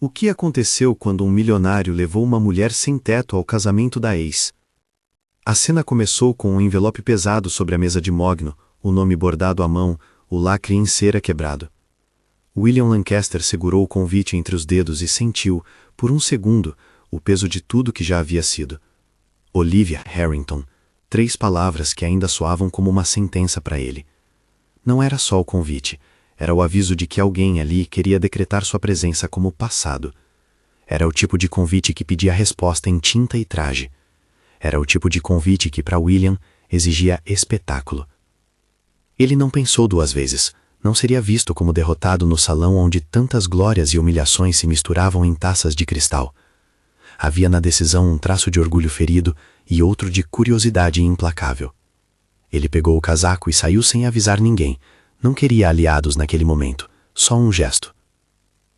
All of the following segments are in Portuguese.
O que aconteceu quando um milionário levou uma mulher sem teto ao casamento da ex? A cena começou com um envelope pesado sobre a mesa de mogno, o nome bordado à mão, o lacre em cera quebrado. William Lancaster segurou o convite entre os dedos e sentiu, por um segundo, o peso de tudo que já havia sido. Olivia Harrington. 3 palavras que ainda soavam como uma sentença para ele. Não era só o convite, era o aviso de que alguém ali queria decretar sua presença como passado. Era o tipo de convite que pedia resposta em tinta e traje. Era o tipo de convite que, para William, exigia espetáculo. Ele não pensou 2 vezes. Não seria visto como derrotado no salão onde tantas glórias e humilhações se misturavam em taças de cristal. Havia na decisão um traço de orgulho ferido e outro de curiosidade implacável. Ele pegou o casaco e saiu sem avisar ninguém. Não queria aliados naquele momento, só um gesto.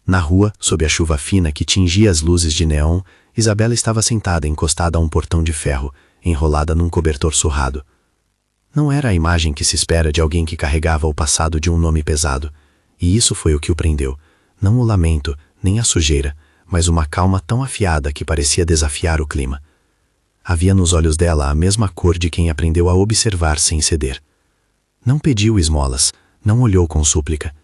Na rua, sob a chuva fina que tingia as luzes de neon, Isabela estava sentada encostada a um portão de ferro, enrolada num cobertor surrado. Não era a imagem que se espera de alguém que carregava o passado de um nome pesado, e isso foi o que o prendeu, não o lamento, nem a sujeira, mas uma calma tão afiada que parecia desafiar o clima. Havia nos olhos dela a mesma cor de quem aprendeu a observar sem ceder. Não pediu esmolas, não olhou com súplica.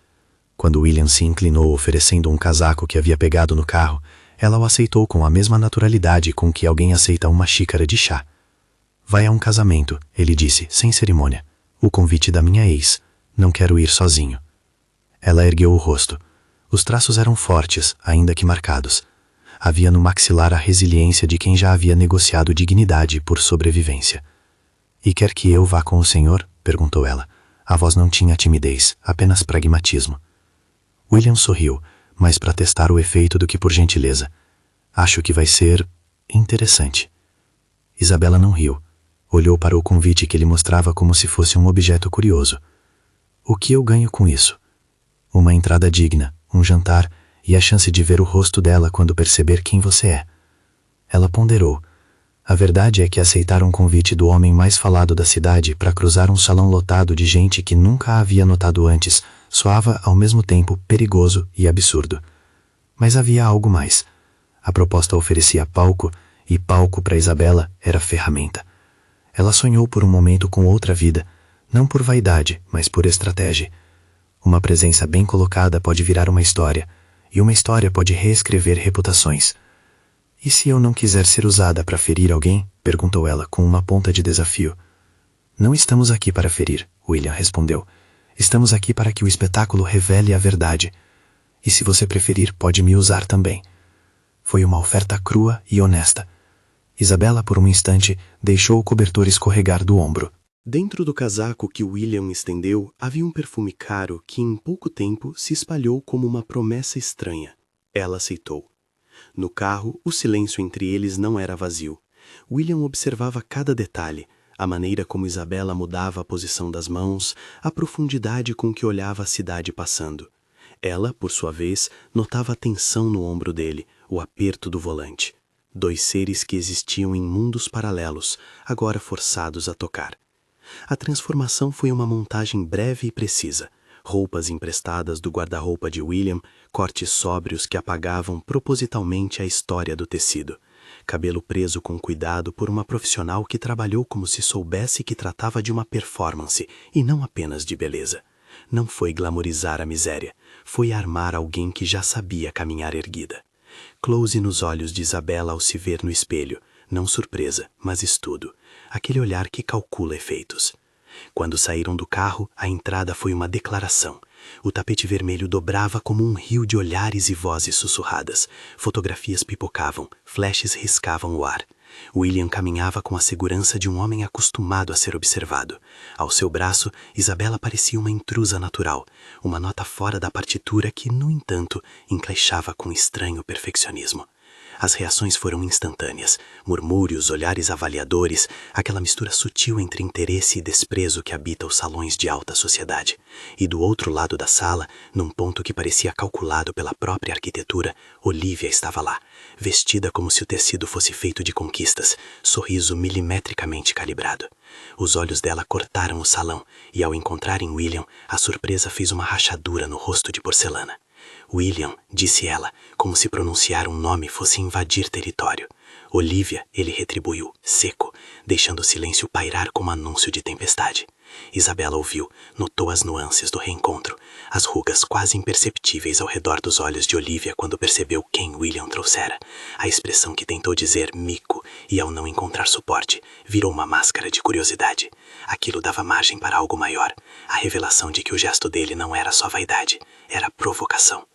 Quando William se inclinou oferecendo um casaco que havia pegado no carro, ela o aceitou com a mesma naturalidade com que alguém aceita uma xícara de chá. Vai a um casamento, ele disse, sem cerimônia. O convite da minha ex. Não quero ir sozinho. Ela ergueu o rosto. Os traços eram fortes, ainda que marcados. Havia no maxilar a resiliência de quem já havia negociado dignidade por sobrevivência. E quer que eu vá com o senhor? Perguntou ela. A voz não tinha timidez, apenas pragmatismo. William sorriu, mais para testar o efeito do que por gentileza. Acho que vai ser interessante. Isabela não riu. Olhou para o convite que ele mostrava como se fosse um objeto curioso. O que eu ganho com isso? Uma entrada digna, um jantar e a chance de ver o rosto dela quando perceber quem você é. Ela ponderou. A verdade é que aceitar um convite do homem mais falado da cidade para cruzar um salão lotado de gente que nunca a havia notado antes soava ao mesmo tempo perigoso e absurdo. Mas havia algo mais. A proposta oferecia palco, e palco para Isabela era ferramenta. Ela sonhou por um momento com outra vida, não por vaidade, mas por estratégia. Uma presença bem colocada pode virar uma história, e uma história pode reescrever reputações. E se eu não quiser ser usada para ferir alguém? Perguntou ela com uma ponta de desafio. Não estamos aqui para ferir, William respondeu. Estamos aqui para que o espetáculo revele a verdade. E se você preferir, pode me usar também. Foi uma oferta crua e honesta. Isabela, por um instante, deixou o cobertor escorregar do ombro. Dentro do casaco que William estendeu, havia um perfume caro que em pouco tempo se espalhou como uma promessa estranha. Ela aceitou. No carro, o silêncio entre eles não era vazio. William observava cada detalhe, a maneira como Isabela mudava a posição das mãos, a profundidade com que olhava a cidade passando. Ela, por sua vez, notava a tensão no ombro dele, o aperto do volante. 2 seres que existiam em mundos paralelos, agora forçados a tocar. A transformação foi uma montagem breve e precisa. Roupas emprestadas do guarda-roupa de William, cortes sóbrios que apagavam propositalmente a história do tecido. Cabelo preso com cuidado por uma profissional que trabalhou como se soubesse que tratava de uma performance e não apenas de beleza. Não foi glamorizar a miséria, foi armar alguém que já sabia caminhar erguida. Close nos olhos de Isabela ao se ver no espelho, não surpresa, mas estudo, aquele olhar que calcula efeitos. Quando saíram do carro, a entrada foi uma declaração. O tapete vermelho dobrava como um rio de olhares e vozes sussurradas. Fotografias pipocavam, flashes riscavam o ar. William caminhava com a segurança de um homem acostumado a ser observado. Ao seu braço, Isabela parecia uma intrusa natural, uma nota fora da partitura que, no entanto, encaixava com estranho perfeccionismo. As reações foram instantâneas, murmúrios, olhares avaliadores, aquela mistura sutil entre interesse e desprezo que habita os salões de alta sociedade. E do outro lado da sala, num ponto que parecia calculado pela própria arquitetura, Olivia estava lá, vestida como se o tecido fosse feito de conquistas, sorriso milimetricamente calibrado. Os olhos dela cortaram o salão, e ao encontrarem William, a surpresa fez uma rachadura no rosto de porcelana. William, disse ela, como se pronunciar um nome fosse invadir território. Olivia, ele retribuiu, seco, deixando o silêncio pairar como anúncio de tempestade. Isabela ouviu, notou as nuances do reencontro, as rugas quase imperceptíveis ao redor dos olhos de Olivia quando percebeu quem William trouxera. A expressão que tentou dizer mico e, ao não encontrar suporte, virou uma máscara de curiosidade. Aquilo dava margem para algo maior, a revelação de que o gesto dele não era só vaidade, era provocação.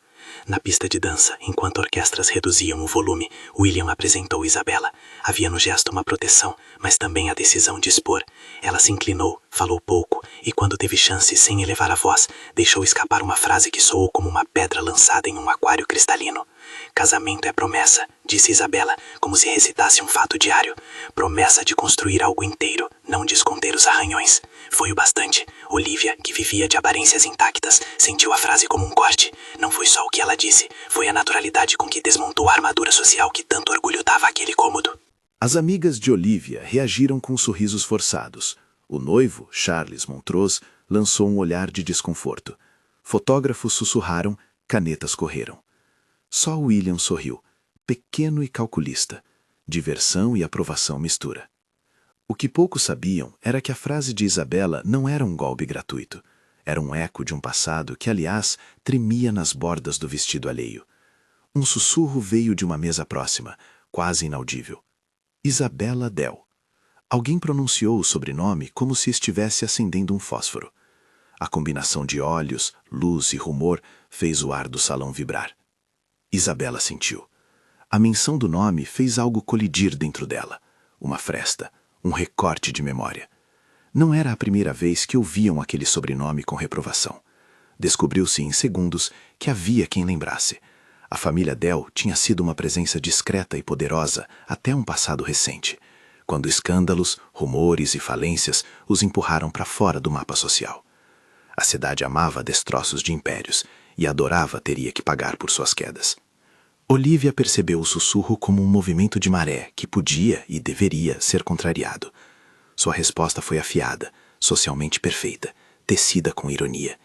Na pista de dança, enquanto orquestras reduziam o volume, William apresentou Isabela. Havia no gesto uma proteção, mas também a decisão de expor. Ela se inclinou, falou pouco, e quando teve chance, sem elevar a voz, deixou escapar uma frase que soou como uma pedra lançada em um aquário cristalino. Casamento é promessa, disse Isabela, como se recitasse um fato diário. Promessa de construir algo inteiro, não de esconder os arranhões. Foi o bastante. Olivia, que vivia de aparências intactas, sentiu a frase como um corte. Não foi só o que ela disse, foi a naturalidade com que desmontou a armadura social que tanto orgulho dava àquele cômodo. As amigas de Olivia reagiram com sorrisos forçados. O noivo, Charles Montrose, lançou um olhar de desconforto. Fotógrafos sussurraram, canetas correram. Só William sorriu, pequeno e calculista. Diversão e aprovação mistura. O que poucos sabiam era que a frase de Isabela não era um golpe gratuito. Era um eco de um passado que, aliás, tremia nas bordas do vestido alheio. Um sussurro veio de uma mesa próxima, quase inaudível. Isabela Dell. Alguém pronunciou o sobrenome como se estivesse acendendo um fósforo. A combinação de olhos, luz e rumor fez o ar do salão vibrar. Isabela sentiu. A menção do nome fez algo colidir dentro dela. Uma fresta, um recorte de memória. Não era a primeira vez que ouviam aquele sobrenome com reprovação. Descobriu-se em segundos que havia quem lembrasse. A família Dell tinha sido uma presença discreta e poderosa até um passado recente, quando escândalos, rumores e falências os empurraram para fora do mapa social. A cidade amava destroços de impérios e adorava teria que pagar por suas quedas. Olivia percebeu o sussurro como um movimento de maré que podia e deveria ser contrariado. Sua resposta foi afiada, socialmente perfeita, tecida com ironia.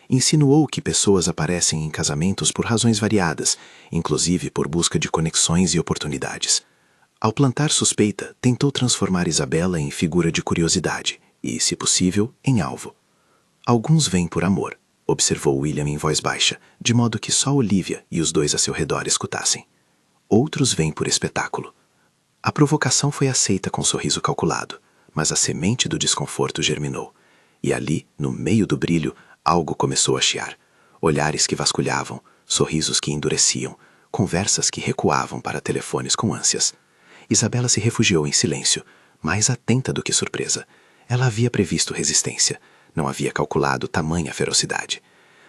Insinuou que pessoas aparecem em casamentos por razões variadas, inclusive por busca de conexões e oportunidades. Ao plantar suspeita, tentou transformar Isabela em figura de curiosidade e, se possível, em alvo. Alguns vêm por amor, observou William em voz baixa, de modo que só Olivia e os dois a seu redor escutassem. Outros vêm por espetáculo. A provocação foi aceita com um sorriso calculado, mas a semente do desconforto germinou. E ali, no meio do brilho, algo começou a chiar. Olhares que vasculhavam, sorrisos que endureciam, conversas que recuavam para telefones com ânsias. Isabela se refugiou em silêncio, mais atenta do que surpresa. Ela havia previsto resistência. Não havia calculado tamanha ferocidade.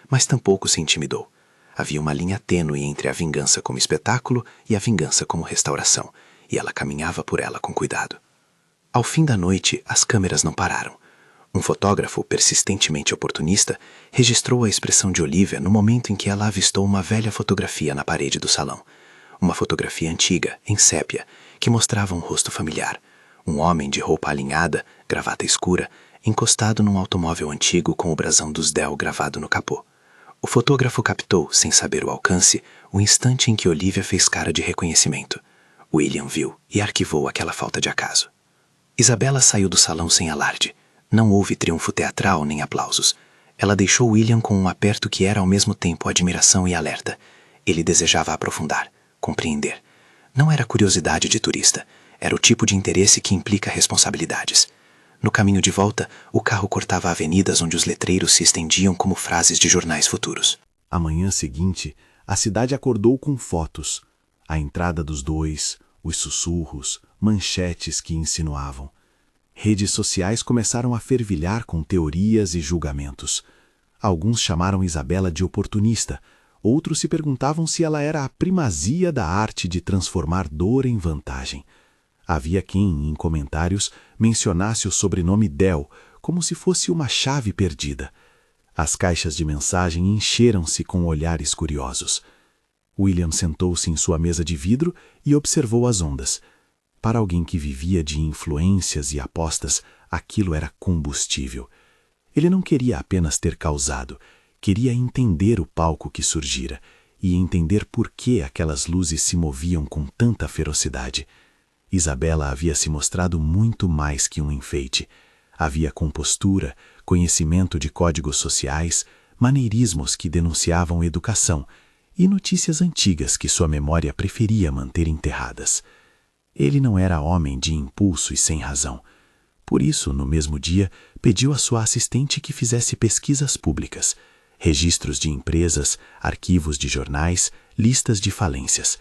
Mas tampouco se intimidou. Havia uma linha tênue entre a vingança como espetáculo e a vingança como restauração, e ela caminhava por ela com cuidado. Ao fim da noite, as câmeras não pararam. Um fotógrafo, persistentemente oportunista, registrou a expressão de Olivia no momento em que ela avistou uma velha fotografia na parede do salão. Uma fotografia antiga, em sépia, que mostrava um rosto familiar. Um homem de roupa alinhada, gravata escura, encostado num automóvel antigo com o brasão dos Dell gravado no capô. O fotógrafo captou, sem saber o alcance, o instante em que Olivia fez cara de reconhecimento. William viu e arquivou aquela falta de acaso. Isabela saiu do salão sem alarde. Não houve triunfo teatral nem aplausos. Ela deixou William com um aperto que era ao mesmo tempo admiração e alerta. Ele desejava aprofundar, compreender. Não era curiosidade de turista. Era o tipo de interesse que implica responsabilidades. No caminho de volta, o carro cortava avenidas onde os letreiros se estendiam como frases de jornais futuros. A manhã seguinte, a cidade acordou com fotos. A entrada dos dois, os sussurros, manchetes que insinuavam. Redes sociais começaram a fervilhar com teorias e julgamentos. Alguns chamaram Isabela de oportunista, outros se perguntavam se ela era a primazia da arte de transformar dor em vantagem. Havia quem, em comentários, mencionasse o sobrenome Dell, como se fosse uma chave perdida. As caixas de mensagem encheram-se com olhares curiosos. William sentou-se em sua mesa de vidro e observou as ondas. Para alguém que vivia de influências e apostas, aquilo era combustível. Ele não queria apenas ter causado, queria entender o palco que surgira, e entender por que aquelas luzes se moviam com tanta ferocidade. Isabela havia se mostrado muito mais que um enfeite. Havia compostura, conhecimento de códigos sociais, maneirismos que denunciavam educação e notícias antigas que sua memória preferia manter enterradas. Ele não era homem de impulso e sem razão. Por isso, no mesmo dia, pediu à sua assistente que fizesse pesquisas públicas, registros de empresas, arquivos de jornais, listas de falências.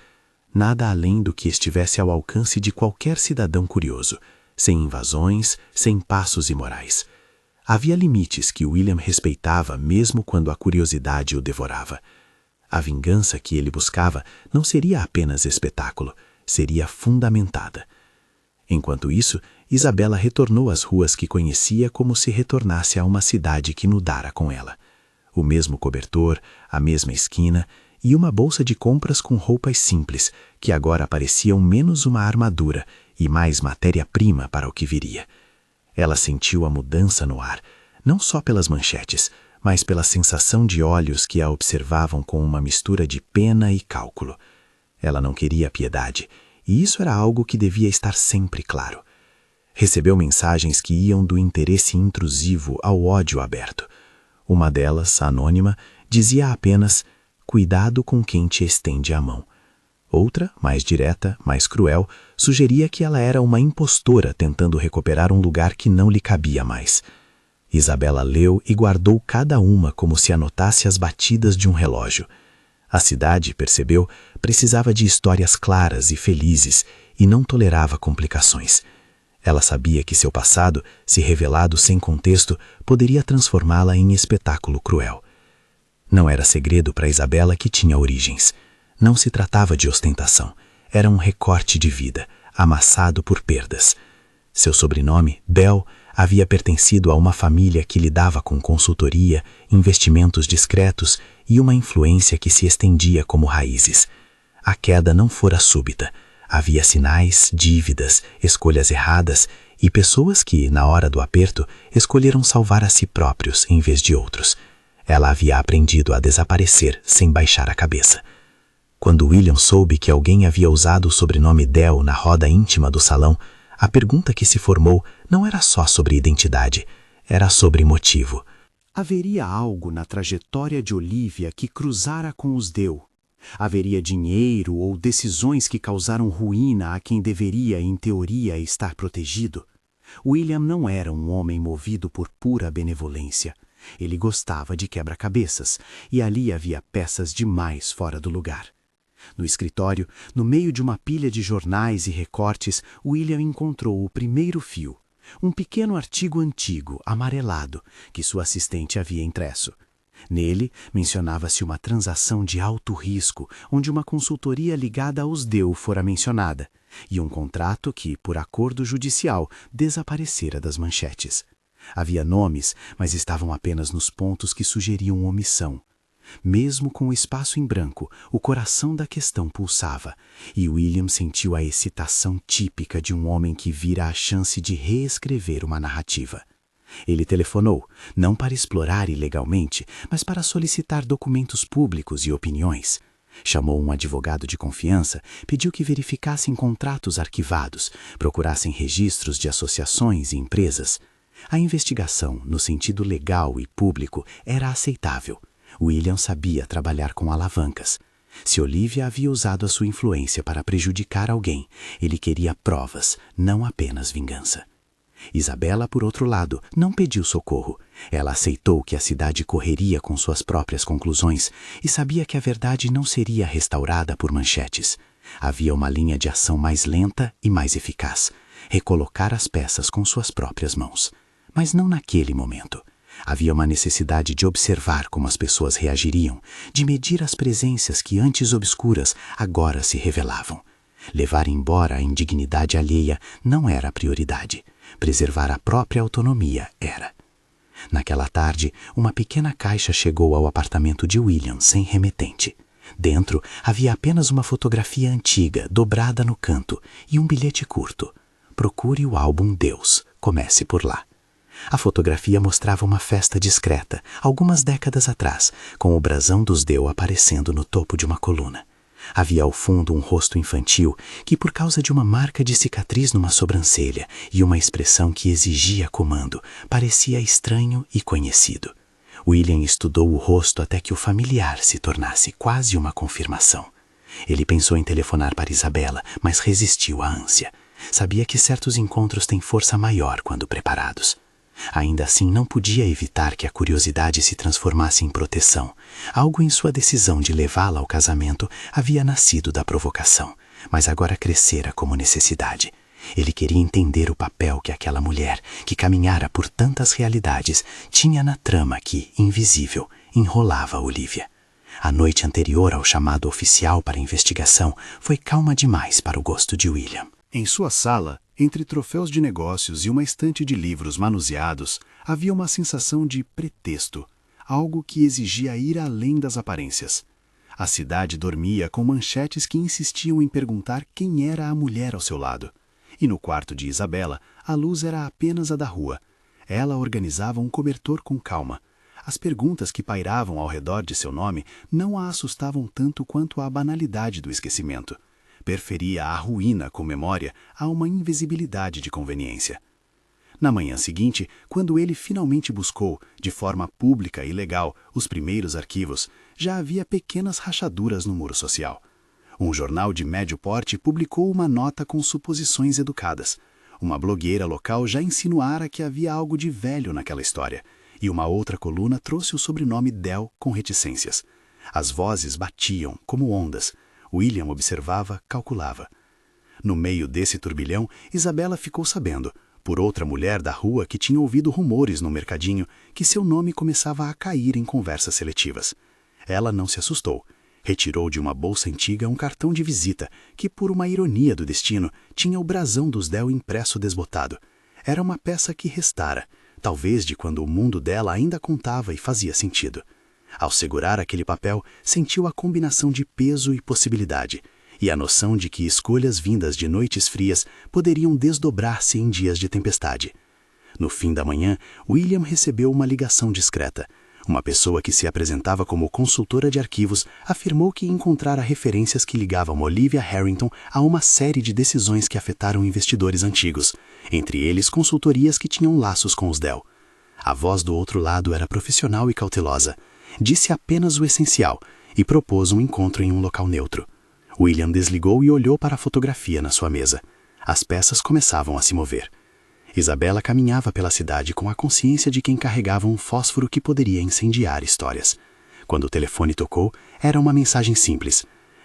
Nada além do que estivesse ao alcance de qualquer cidadão curioso, sem invasões, sem passos imorais. Havia limites que William respeitava mesmo quando a curiosidade o devorava. A vingança que ele buscava não seria apenas espetáculo, seria fundamentada. Enquanto isso, Isabela retornou às ruas que conhecia como se retornasse a uma cidade que nudara com ela. O mesmo cobertor, a mesma esquina e uma bolsa de compras com roupas simples, que agora pareciam menos uma armadura e mais matéria-prima para o que viria. Ela sentiu a mudança no ar, não só pelas manchetes, mas pela sensação de olhos que a observavam com uma mistura de pena e cálculo. Ela não queria piedade, e isso era algo que devia estar sempre claro. Recebeu mensagens que iam do interesse intrusivo ao ódio aberto. Uma delas, anônima, dizia apenas: "Cuidado com quem te estende a mão." Outra, mais direta, mais cruel, sugeria que ela era uma impostora tentando recuperar um lugar que não lhe cabia mais. Isabela leu e guardou cada uma como se anotasse as batidas de um relógio. A cidade, percebeu, precisava de histórias claras e felizes e não tolerava complicações. Ela sabia que seu passado, se revelado sem contexto, poderia transformá-la em espetáculo cruel. Não era segredo para Isabela que tinha origens. Não se tratava de ostentação. Era um recorte de vida, amassado por perdas. Seu sobrenome, Bell, havia pertencido a uma família que lidava com consultoria, investimentos discretos e uma influência que se estendia como raízes. A queda não fora súbita. Havia sinais, dívidas, escolhas erradas e pessoas que, na hora do aperto, escolheram salvar a si próprios em vez de outros. Ela havia aprendido a desaparecer sem baixar a cabeça. Quando William soube que alguém havia usado o sobrenome Dell na roda íntima do salão, a pergunta que se formou não era só sobre identidade, era sobre motivo. Haveria algo na trajetória de Olivia que cruzara com os Dell. Haveria dinheiro ou decisões que causaram ruína a quem deveria, em teoria, estar protegido? William não era um homem movido por pura benevolência. Ele gostava de quebra-cabeças, e ali havia peças demais fora do lugar. No escritório, no meio de uma pilha de jornais e recortes, William encontrou o primeiro fio, um pequeno artigo antigo, amarelado, que sua assistente havia impresso. Nele, mencionava-se uma transação de alto risco, onde uma consultoria ligada aos Dell fora mencionada, e um contrato que, por acordo judicial, desaparecera das manchetes. Havia nomes, mas estavam apenas nos pontos que sugeriam omissão. Mesmo com o espaço em branco, o coração da questão pulsava, e William sentiu a excitação típica de um homem que vira a chance de reescrever uma narrativa. Ele telefonou, não para explorar ilegalmente, mas para solicitar documentos públicos e opiniões. Chamou um advogado de confiança, pediu que verificassem contratos arquivados, procurassem registros de associações e empresas. A investigação, no sentido legal e público, era aceitável. William sabia trabalhar com alavancas. Se Olivia havia usado a sua influência para prejudicar alguém, ele queria provas, não apenas vingança. Isabela, por outro lado, não pediu socorro. Ela aceitou que a cidade correria com suas próprias conclusões e sabia que a verdade não seria restaurada por manchetes. Havia uma linha de ação mais lenta e mais eficaz: recolocar as peças com suas próprias mãos. Mas não naquele momento. Havia uma necessidade de observar como as pessoas reagiriam, de medir as presenças que antes obscuras agora se revelavam. Levar embora a indignidade alheia não era a prioridade. Preservar a própria autonomia era. Naquela tarde, uma pequena caixa chegou ao apartamento de William sem remetente. Dentro havia apenas uma fotografia antiga, dobrada no canto, e um bilhete curto. Procure o álbum Deus. Comece por lá. A fotografia mostrava uma festa discreta, algumas décadas atrás, com o brasão dos Deu aparecendo no topo de uma coluna. Havia ao fundo um rosto infantil que, por causa de uma marca de cicatriz numa sobrancelha e uma expressão que exigia comando, parecia estranho e conhecido. William estudou o rosto até que o familiar se tornasse quase uma confirmação. Ele pensou em telefonar para Isabela, mas resistiu à ânsia. Sabia que certos encontros têm força maior quando preparados. Ainda assim, não podia evitar que a curiosidade se transformasse em proteção. Algo em sua decisão de levá-la ao casamento havia nascido da provocação, mas agora crescera como necessidade. Ele queria entender o papel que aquela mulher, que caminhara por tantas realidades, tinha na trama que, invisível, enrolava Olivia. A noite anterior ao chamado oficial para a investigação foi calma demais para o gosto de William. Em sua sala, entre troféus de negócios e uma estante de livros manuseados, havia uma sensação de pretexto, algo que exigia ir além das aparências. A cidade dormia com manchetes que insistiam em perguntar quem era a mulher ao seu lado. E no quarto de Isabela, a luz era apenas a da rua. Ela organizava um cobertor com calma. As perguntas que pairavam ao redor de seu nome não a assustavam tanto quanto a banalidade do esquecimento. Preferia a ruína com memória a uma invisibilidade de conveniência. Na manhã seguinte, quando ele finalmente buscou, de forma pública e legal, os primeiros arquivos, já havia pequenas rachaduras no muro social. Um jornal de médio porte publicou uma nota com suposições educadas. Uma blogueira local já insinuara que havia algo de velho naquela história, e uma outra coluna trouxe o sobrenome Dell com reticências. As vozes batiam como ondas. William observava, calculava. No meio desse turbilhão, Isabela ficou sabendo, por outra mulher da rua que tinha ouvido rumores no mercadinho, que seu nome começava a cair em conversas seletivas. Ela não se assustou. Retirou de uma bolsa antiga um cartão de visita que, por uma ironia do destino, tinha o brasão dos Dell impresso desbotado. Era uma peça que restara, talvez de quando o mundo dela ainda contava e fazia sentido. Ao segurar aquele papel, sentiu a combinação de peso e possibilidade, e a noção de que escolhas vindas de noites frias poderiam desdobrar-se em dias de tempestade. No fim da manhã, William recebeu uma ligação discreta. Uma pessoa que se apresentava como consultora de arquivos afirmou que encontrara referências que ligavam Olivia Harrington a uma série de decisões que afetaram investidores antigos, entre eles consultorias que tinham laços com os Dell. A voz do outro lado era profissional e cautelosa. Disse apenas o essencial e propôs um encontro em um local neutro. William desligou e olhou para a fotografia na sua mesa. As peças começavam a se mover. Isabela caminhava pela cidade com a consciência de quem carregava um fósforo que poderia incendiar histórias. Quando o telefone tocou, era uma mensagem simples.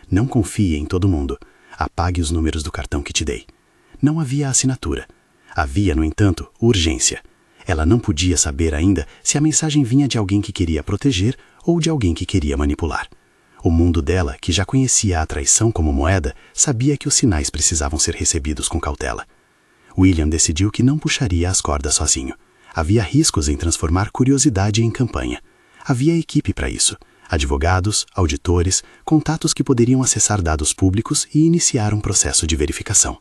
Não confie em todo mundo. Apague os números do cartão que te dei. Não havia assinatura. Havia, no entanto, urgência. Ela não podia saber ainda se a mensagem vinha de alguém que queria proteger ou de alguém que queria manipular. O mundo dela, que já conhecia a traição como moeda, sabia que os sinais precisavam ser recebidos com cautela. William decidiu que não puxaria as cordas sozinho. Havia riscos em transformar curiosidade em campanha. Havia equipe para isso. Advogados, auditores, contatos que poderiam acessar dados públicos e iniciar um processo de verificação.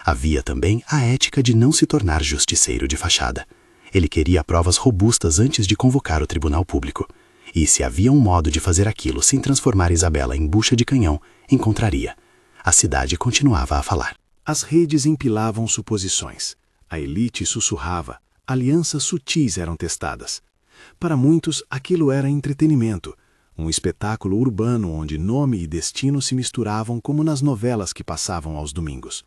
Havia também a ética de não se tornar justiceiro de fachada. Ele queria provas robustas antes de convocar o tribunal público. E se havia um modo de fazer aquilo sem transformar Isabela em bucha de canhão, encontraria. A cidade continuava a falar. As redes empilavam suposições. A elite sussurrava. Alianças sutis eram testadas. Para muitos, aquilo era entretenimento. Um espetáculo urbano onde nome e destino se misturavam como nas novelas que passavam aos domingos.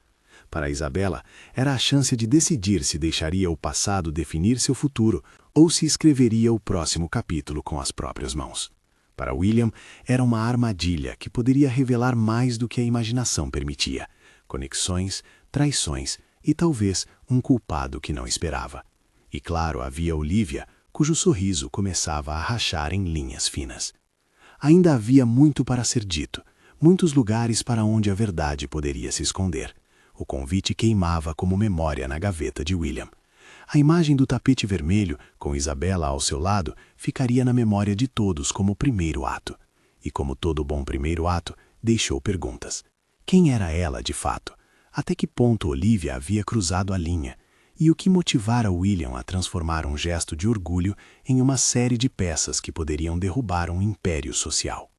Para Isabela, era a chance de decidir se deixaria o passado definir seu futuro ou se escreveria o próximo capítulo com as próprias mãos. Para William, era uma armadilha que poderia revelar mais do que a imaginação permitia. Conexões, traições e talvez um culpado que não esperava. E claro, havia Olivia, cujo sorriso começava a rachar em linhas finas. Ainda havia muito para ser dito, muitos lugares para onde a verdade poderia se esconder. O convite queimava como memória na gaveta de William. A imagem do tapete vermelho, com Isabela ao seu lado, ficaria na memória de todos como o primeiro ato. E como todo bom primeiro ato, deixou perguntas. Quem era ela, de fato? Até que ponto Olivia havia cruzado a linha? e o que motivara William a transformar um gesto de orgulho em uma série de peças que poderiam derrubar um império social.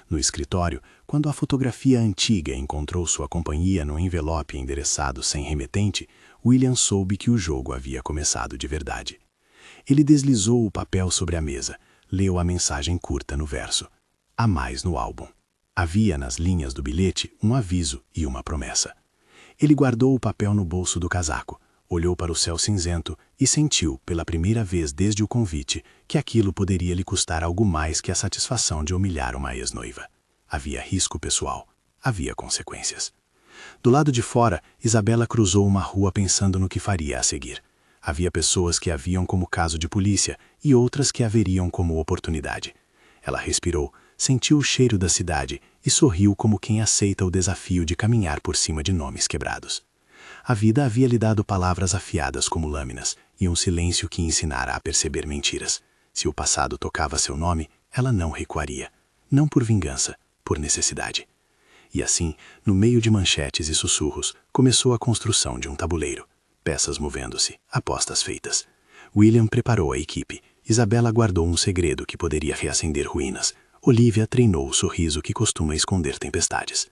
No escritório, quando a fotografia antiga encontrou sua companhia no envelope endereçado sem remetente, William soube que o jogo havia começado de verdade. Ele deslizou o papel sobre a mesa, leu a mensagem curta no verso. Há mais no álbum. Havia nas linhas do bilhete um aviso e uma promessa. Ele guardou o papel no bolso do casaco, olhou para o céu cinzento e sentiu, pela primeira vez desde o convite, que aquilo poderia lhe custar algo mais que a satisfação de humilhar uma ex-noiva. Havia risco pessoal, havia consequências. Do lado de fora, Isabela cruzou uma rua pensando no que faria a seguir. Havia pessoas que a viam como caso de polícia e outras que a veriam como oportunidade. Ela respirou, sentiu o cheiro da cidade e sorriu como quem aceita o desafio de caminhar por cima de nomes quebrados. A vida havia lhe dado palavras afiadas como lâminas e um silêncio que ensinara a perceber mentiras. Se o passado tocava seu nome, ela não recuaria. Não por vingança, por necessidade. E assim, no meio de manchetes e sussurros, começou a construção de um tabuleiro. Peças movendo-se, apostas feitas. William preparou a equipe. Isabela guardou um segredo que poderia reacender ruínas. Olivia treinou o sorriso que costuma esconder tempestades.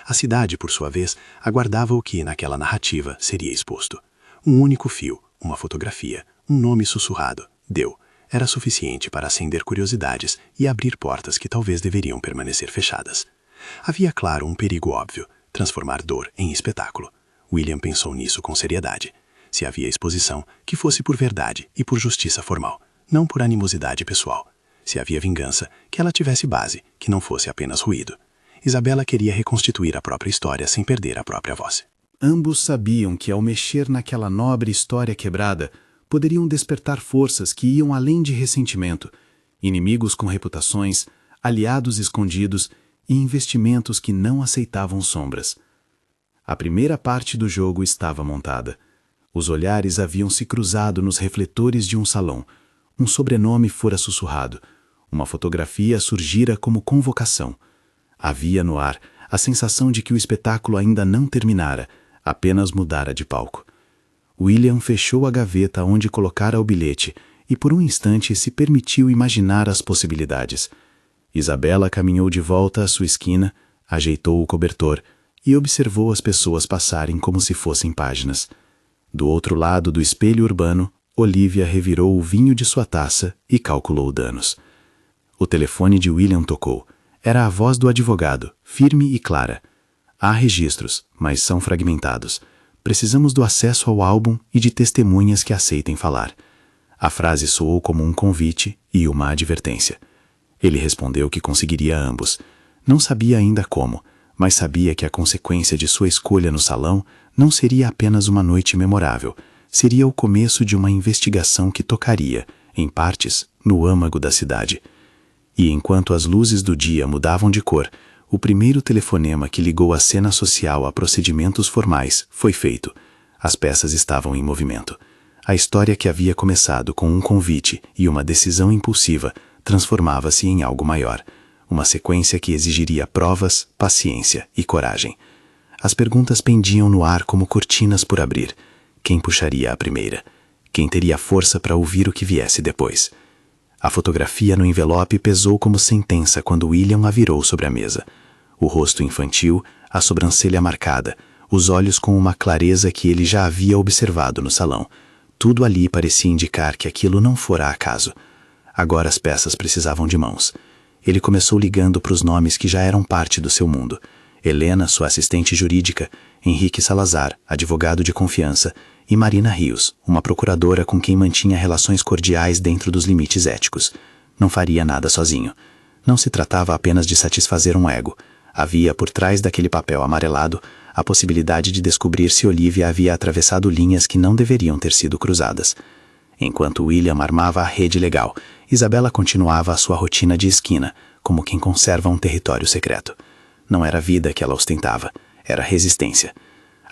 A cidade, por sua vez, aguardava o que, naquela narrativa, seria exposto. Um único fio, uma fotografia, um nome sussurrado. Deu. Era suficiente para acender curiosidades e abrir portas que talvez deveriam permanecer fechadas. Havia, claro, um perigo óbvio, transformar dor em espetáculo. William pensou nisso com seriedade. Se havia exposição, que fosse por verdade e por justiça formal, não por animosidade pessoal. Se havia vingança, que ela tivesse base, que não fosse apenas ruído. Isabela queria reconstituir a própria história sem perder a própria voz. Ambos sabiam que, ao mexer naquela nobre história quebrada, poderiam despertar forças que iam além de ressentimento, inimigos com reputações, aliados escondidos e investimentos que não aceitavam sombras. A primeira parte do jogo estava montada. Os olhares haviam se cruzado nos refletores de um salão. Um sobrenome fora sussurrado. Uma fotografia surgira como convocação. Havia no ar a sensação de que o espetáculo ainda não terminara, apenas mudara de palco. William fechou a gaveta onde colocara o bilhete e por um instante se permitiu imaginar as possibilidades. Isabela caminhou de volta à sua esquina, ajeitou o cobertor e observou as pessoas passarem como se fossem páginas. Do outro lado do espelho urbano, Olivia revirou o vinho de sua taça e calculou danos. O telefone de William tocou. Era a voz do advogado, firme e clara. Há registros, mas são fragmentados. Precisamos do acesso ao álbum e de testemunhas que aceitem falar. A frase soou como um convite e uma advertência. Ele respondeu que conseguiria ambos. Não sabia ainda como, mas sabia que a consequência de sua escolha no salão não seria apenas uma noite memorável, seria o começo de uma investigação que tocaria, em partes, no âmago da cidade. E enquanto as luzes do dia mudavam de cor, o primeiro telefonema que ligou a cena social a procedimentos formais foi feito. As peças estavam em movimento. A história que havia começado com um convite e uma decisão impulsiva transformava-se em algo maior. Uma sequência que exigiria provas, paciência e coragem. As perguntas pendiam no ar como cortinas por abrir. Quem puxaria a primeira? Quem teria força para ouvir o que viesse depois? A fotografia no envelope pesou como sentença quando William a virou sobre a mesa. O rosto infantil, a sobrancelha marcada, os olhos com uma clareza que ele já havia observado no salão. Tudo ali parecia indicar que aquilo não fora acaso. Agora as peças precisavam de mãos. Ele começou ligando para os nomes que já eram parte do seu mundo. Helena, sua assistente jurídica, Henrique Salazar, advogado de confiança, e Marina Rios, uma procuradora com quem mantinha relações cordiais dentro dos limites éticos. Não faria nada sozinho. Não se tratava apenas de satisfazer um ego. Havia, por trás daquele papel amarelado, a possibilidade de descobrir se Olivia havia atravessado linhas que não deveriam ter sido cruzadas. Enquanto William armava a rede legal, Isabela continuava a sua rotina de esquina, como quem conserva um território secreto. Não era vida que ela ostentava, era resistência.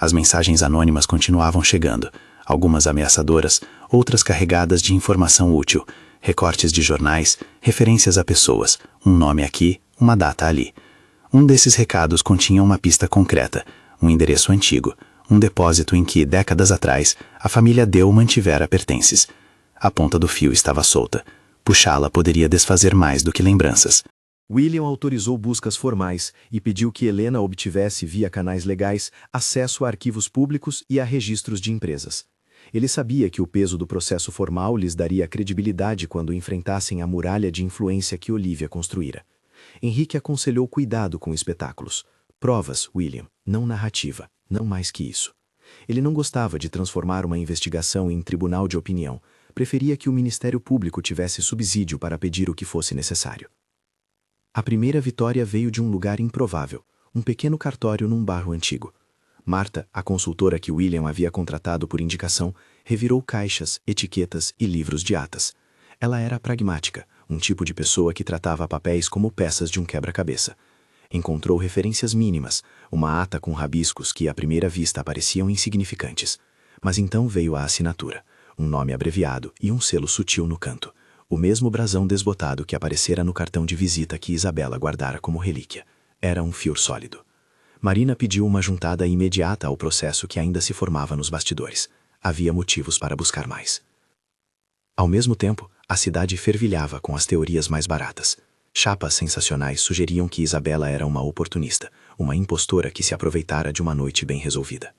As mensagens anônimas continuavam chegando, algumas ameaçadoras, outras carregadas de informação útil, recortes de jornais, referências a pessoas, um nome aqui, uma data ali. Um desses recados continha uma pista concreta, um endereço antigo, um depósito em que, décadas atrás, a família Deu mantivera pertences. A ponta do fio estava solta. Puxá-la poderia desfazer mais do que lembranças. William autorizou buscas formais e pediu que Helena obtivesse, via canais legais, acesso a arquivos públicos e a registros de empresas. Ele sabia que o peso do processo formal lhes daria credibilidade quando enfrentassem a muralha de influência que Olivia construíra. Henrique aconselhou cuidado com espetáculos. Provas, William, não narrativa, não mais que isso. Ele não gostava de transformar uma investigação em tribunal de opinião. Preferia que o Ministério Público tivesse subsídio para pedir o que fosse necessário. A primeira vitória veio de um lugar improvável, um pequeno cartório num bairro antigo. Marta, a consultora que William havia contratado por indicação, revirou caixas, etiquetas e livros de atas. Ela era pragmática, um tipo de pessoa que tratava papéis como peças de um quebra-cabeça. Encontrou referências mínimas, uma ata com rabiscos que à primeira vista pareciam insignificantes. Mas então veio a assinatura, um nome abreviado e um selo sutil no canto, o mesmo brasão desbotado que aparecera no cartão de visita que Isabela guardara como relíquia. Era um fior sólido. Marina pediu uma juntada imediata ao processo que ainda se formava nos bastidores. Havia motivos para buscar mais. Ao mesmo tempo, a cidade fervilhava com as teorias mais baratas. Chapas sensacionais sugeriam que Isabela era uma oportunista, uma impostora que se aproveitara de uma noite bem resolvida.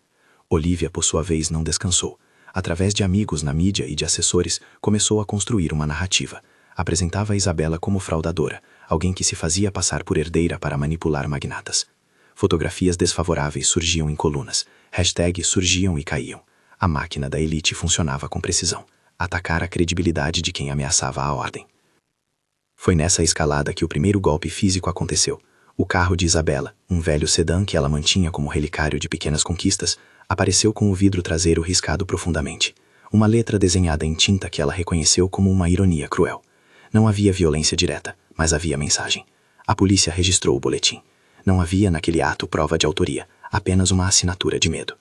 Olivia, por sua vez, não descansou. Através de amigos na mídia e de assessores, começou a construir uma narrativa. Apresentava a Isabela como fraudadora, alguém que se fazia passar por herdeira para manipular magnatas. Fotografias desfavoráveis surgiam em colunas. Hashtags surgiam e caíam. A máquina da elite funcionava com precisão. Atacar a credibilidade de quem ameaçava a ordem. Foi nessa escalada que o primeiro golpe físico aconteceu. O carro de Isabela, um velho sedã que ela mantinha como relicário de pequenas conquistas, apareceu com o vidro traseiro riscado profundamente. Uma letra desenhada em tinta que ela reconheceu como uma ironia cruel. Não havia violência direta, mas havia mensagem. A polícia registrou o boletim. Não havia naquele ato prova de autoria, apenas uma assinatura de medo.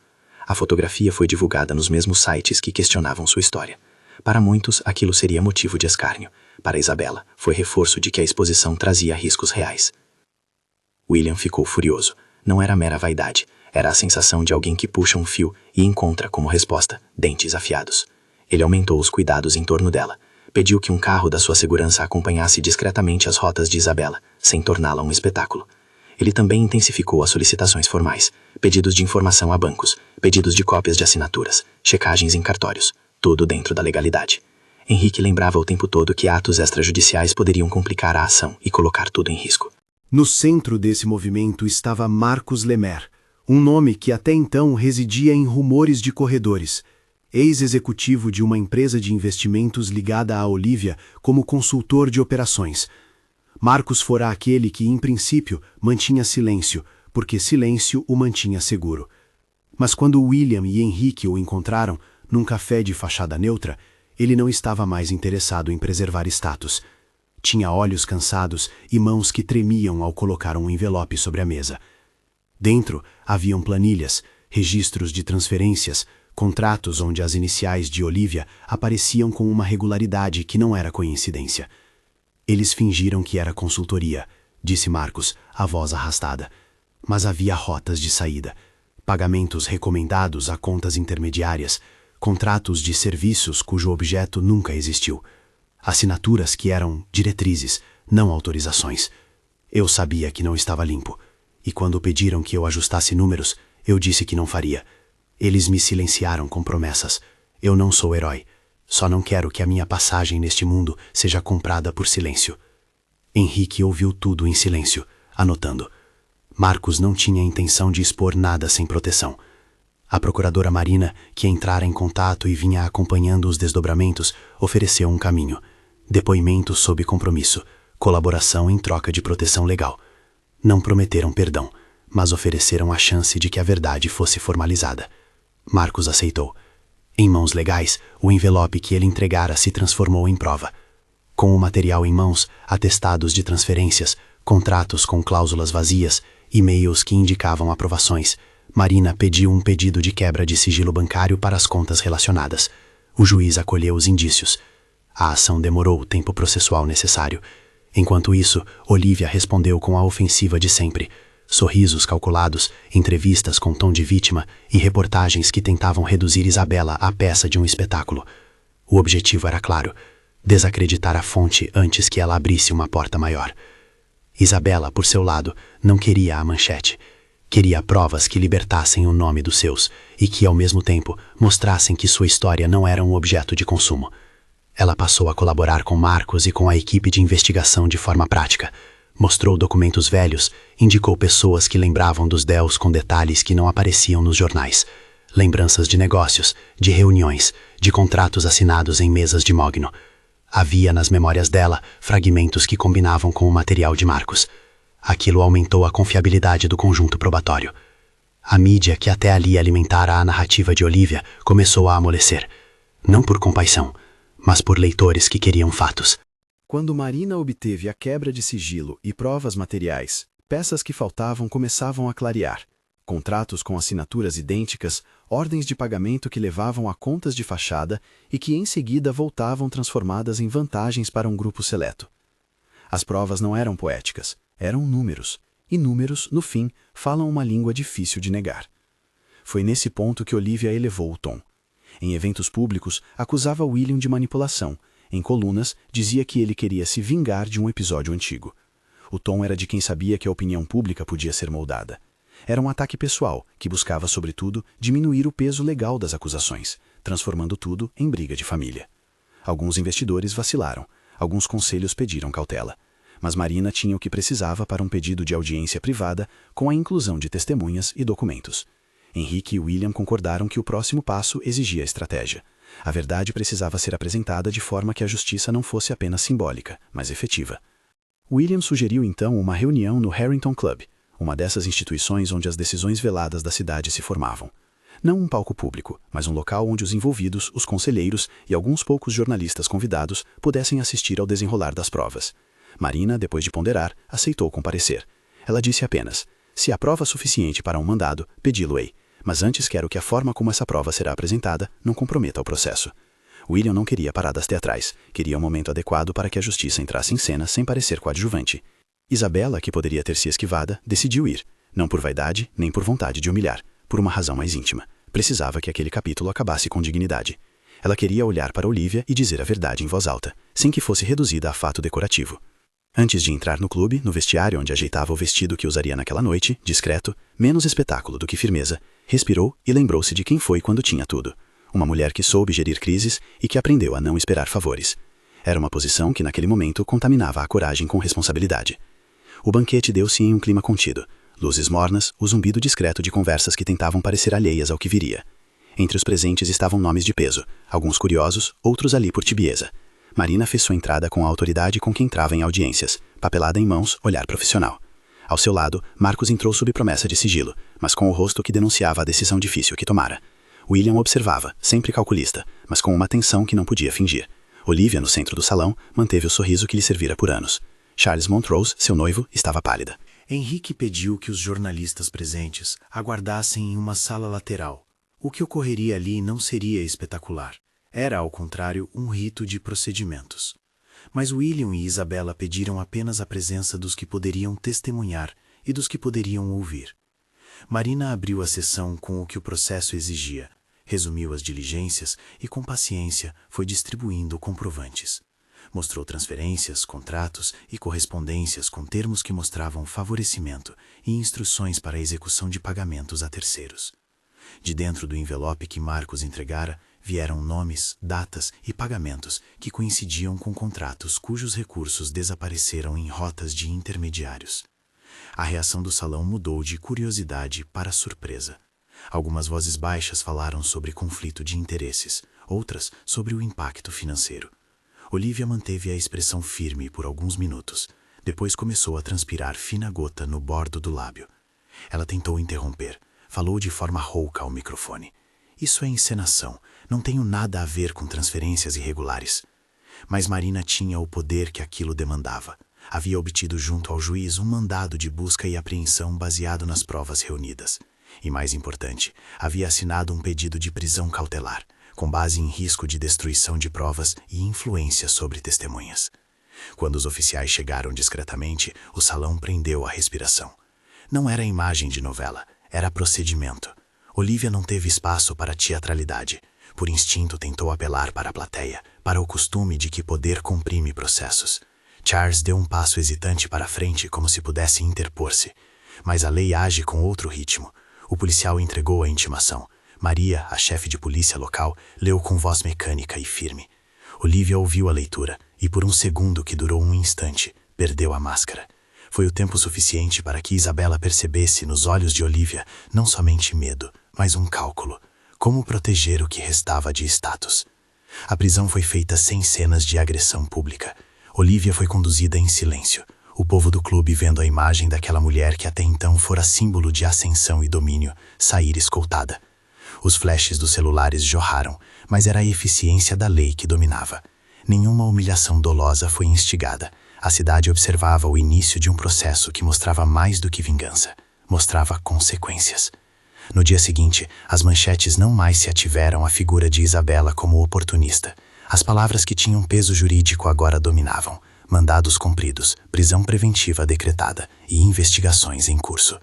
A fotografia foi divulgada nos mesmos sites que questionavam sua história. Para muitos, aquilo seria motivo de escárnio. Para Isabela, foi reforço de que a exposição trazia riscos reais. William ficou furioso. Não era mera vaidade. Era a sensação de alguém que puxa um fio e encontra como resposta dentes afiados. Ele aumentou os cuidados em torno dela. Pediu que um carro da sua segurança acompanhasse discretamente as rotas de Isabela, sem torná-la um espetáculo. Ele também intensificou as solicitações formais, pedidos de informação a bancos, pedidos de cópias de assinaturas, checagens em cartórios, tudo dentro da legalidade. Henrique lembrava o tempo todo que atos extrajudiciais poderiam complicar a ação e colocar tudo em risco. No centro desse movimento estava Marcos Lemer, um nome que até então residia em rumores de corredores, ex-executivo de uma empresa de investimentos ligada a Olivia como consultor de operações. Marcos fora aquele que, em princípio, mantinha silêncio, porque silêncio o mantinha seguro. Mas quando William e Henrique o encontraram, num café de fachada neutra, ele não estava mais interessado em preservar status. Tinha olhos cansados e mãos que tremiam ao colocar um envelope sobre a mesa. Dentro haviam planilhas, registros de transferências, contratos onde as iniciais de Olivia apareciam com uma regularidade que não era coincidência. Eles fingiram que era consultoria, disse Marcos, a voz arrastada. Mas havia rotas de saída, pagamentos recomendados a contas intermediárias, contratos de serviços cujo objeto nunca existiu, assinaturas que eram diretrizes, não autorizações. Eu sabia que não estava limpo, e quando pediram que eu ajustasse números, eu disse que não faria. Eles me silenciaram com promessas. Eu não sou herói. Só não quero que a minha passagem neste mundo seja comprada por silêncio. Henrique ouviu tudo em silêncio, anotando. Marcos não tinha intenção de expor nada sem proteção. A procuradora Marina, que entrara em contato e vinha acompanhando os desdobramentos, ofereceu um caminho. Depoimento sob compromisso, colaboração em troca de proteção legal. Não prometeram perdão, mas ofereceram a chance de que a verdade fosse formalizada. Marcos aceitou. Em mãos legais, o envelope que ele entregara se transformou em prova. Com o material em mãos, atestados de transferências, contratos com cláusulas vazias, e-mails que indicavam aprovações, Marina pediu um pedido de quebra de sigilo bancário para as contas relacionadas. O juiz acolheu os indícios. A ação demorou o tempo processual necessário. Enquanto isso, Olivia respondeu com a ofensiva de sempre. sorrisos calculados, entrevistas com tom de vítima e reportagens que tentavam reduzir Isabela à peça de um espetáculo. O objetivo era claro: desacreditar a fonte antes que ela abrisse uma porta maior. Isabela, por seu lado, não queria a manchete. Queria provas que libertassem o nome dos seus e que, ao mesmo tempo, mostrassem que sua história não era um objeto de consumo. Ela passou a colaborar com Marcos e com a equipe de investigação de forma prática. Mostrou documentos velhos, indicou pessoas que lembravam dos Dells com detalhes que não apareciam nos jornais. Lembranças de negócios, de reuniões, de contratos assinados em mesas de mogno. Havia nas memórias dela fragmentos que combinavam com o material de Marcos. Aquilo aumentou a confiabilidade do conjunto probatório. A mídia que até ali alimentara a narrativa de Olivia começou a amolecer. Não por compaixão, mas por leitores que queriam fatos. Quando Marina obteve a quebra de sigilo e provas materiais, peças que faltavam começavam a clarear. Contratos com assinaturas idênticas, ordens de pagamento que levavam a contas de fachada e que em seguida voltavam transformadas em vantagens para um grupo seleto. As provas não eram poéticas, eram números, e números, no fim, falam uma língua difícil de negar. Foi nesse ponto que Olivia elevou o tom. Em eventos públicos, acusava William de manipulação. Em colunas, dizia que ele queria se vingar de um episódio antigo. O tom era de quem sabia que a opinião pública podia ser moldada. Era um ataque pessoal, que buscava, sobretudo, diminuir o peso legal das acusações, transformando tudo em briga de família. Alguns investidores vacilaram, alguns conselhos pediram cautela. Mas Marina tinha o que precisava para um pedido de audiência privada com a inclusão de testemunhas e documentos. Henrique e William concordaram que o próximo passo exigia estratégia. A verdade precisava ser apresentada de forma que a justiça não fosse apenas simbólica, mas efetiva. William sugeriu então uma reunião no Harrington Club, uma dessas instituições onde as decisões veladas da cidade se formavam. Não um palco público, mas um local onde os envolvidos, os conselheiros e alguns poucos jornalistas convidados pudessem assistir ao desenrolar das provas. Marina, depois de ponderar, aceitou comparecer. Ela disse apenas: se há prova suficiente para um mandado, pedi-lo-ei, mas antes quero que a forma como essa prova será apresentada não comprometa o processo. William não queria paradas teatrais, queria um momento adequado para que a justiça entrasse em cena sem parecer coadjuvante. Isabela, que poderia ter se esquivada, decidiu ir, não por vaidade nem por vontade de humilhar, por uma razão mais íntima. Precisava que aquele capítulo acabasse com dignidade. Ela queria olhar para Olivia e dizer a verdade em voz alta, sem que fosse reduzida a fato decorativo. Antes de entrar no clube, no vestiário onde ajeitava o vestido que usaria naquela noite, discreto, menos espetáculo do que firmeza, respirou e lembrou-se de quem foi quando tinha tudo. Uma mulher que soube gerir crises e que aprendeu a não esperar favores. Era uma posição que naquele momento contaminava a coragem com responsabilidade. O banquete deu-se em um clima contido. Luzes mornas, o zumbido discreto de conversas que tentavam parecer alheias ao que viria. Entre os presentes estavam nomes de peso, alguns curiosos, outros ali por tibieza. Marina fez sua entrada com a autoridade com que entrava em audiências, papelada em mãos, olhar profissional. Ao seu lado, Marcos entrou sob promessa de sigilo, mas com o rosto que denunciava a decisão difícil que tomara. William observava, sempre calculista, mas com uma atenção que não podia fingir. Olivia, no centro do salão, manteve o sorriso que lhe servira por anos. Charles Montrose, seu noivo, estava pálida. Henrique pediu que os jornalistas presentes aguardassem em uma sala lateral. O que ocorreria ali não seria espetacular. Era, ao contrário, um rito de procedimentos. Mas William e Isabela pediram apenas a presença dos que poderiam testemunhar e dos que poderiam ouvir. Marina abriu a sessão com o que o processo exigia, resumiu as diligências e, com paciência, foi distribuindo comprovantes. Mostrou transferências, contratos e correspondências com termos que mostravam favorecimento e instruções para a execução de pagamentos a terceiros. De dentro do envelope que Marcos entregara, vieram nomes, datas e pagamentos que coincidiam com contratos cujos recursos desapareceram em rotas de intermediários. A reação do salão mudou de curiosidade para surpresa. Algumas vozes baixas falaram sobre conflito de interesses, outras sobre o impacto financeiro. Olivia manteve a expressão firme por alguns minutos. Depois começou a transpirar fina gota no bordo do lábio. Ela tentou interromper. Falou de forma rouca ao microfone. Isso é encenação. Não tenho nada a ver com transferências irregulares. Mas Marina tinha o poder que aquilo demandava. Havia obtido junto ao juiz um mandado de busca e apreensão baseado nas provas reunidas. E mais importante, havia assinado um pedido de prisão cautelar, com base em risco de destruição de provas e influência sobre testemunhas. Quando os oficiais chegaram discretamente, o salão prendeu a respiração. Não era imagem de novela, era procedimento. Olivia não teve espaço para teatralidade. Por instinto tentou apelar para a plateia, para o costume de que poder comprime processos. Charles deu um passo hesitante para a frente como se pudesse interpor-se. Mas a lei age com outro ritmo. O policial entregou a intimação. Maria, a chefe de polícia local, leu com voz mecânica e firme. Olivia ouviu a leitura e, por um segundo que durou um instante, perdeu a máscara. Foi o tempo suficiente para que Isabela percebesse nos olhos de Olivia não somente medo, mas um cálculo. Como proteger o que restava de status? A prisão foi feita sem cenas de agressão pública. Olivia foi conduzida em silêncio. O povo do clube, vendo a imagem daquela mulher que até então fora símbolo de ascensão e domínio, sair escoltada. Os flashes dos celulares jorraram, mas era a eficiência da lei que dominava. Nenhuma humilhação dolosa foi instigada. A cidade observava o início de um processo que mostrava mais do que vingança. Mostrava consequências. No dia seguinte, as manchetes não mais se ativeram à figura de Isabela como oportunista. As palavras que tinham peso jurídico agora dominavam. Mandados cumpridos, prisão preventiva decretada e investigações em curso.